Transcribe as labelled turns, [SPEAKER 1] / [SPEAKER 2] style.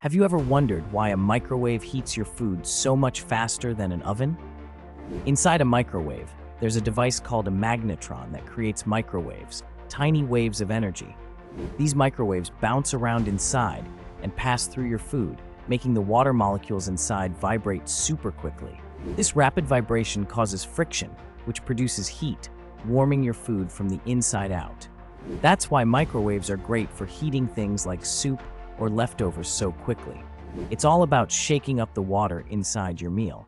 [SPEAKER 1] Have you ever wondered why a microwave heats your food so much faster than an oven? Inside a microwave, there's a device called a magnetron that creates microwaves, tiny waves of energy. These microwaves bounce around inside and pass through your food, making the water molecules inside vibrate super quickly. This rapid vibration causes friction, which produces heat, warming your food from the inside out. That's why microwaves are great for heating things like soup or leftovers so quickly. It's all about shaking up the water inside your meal.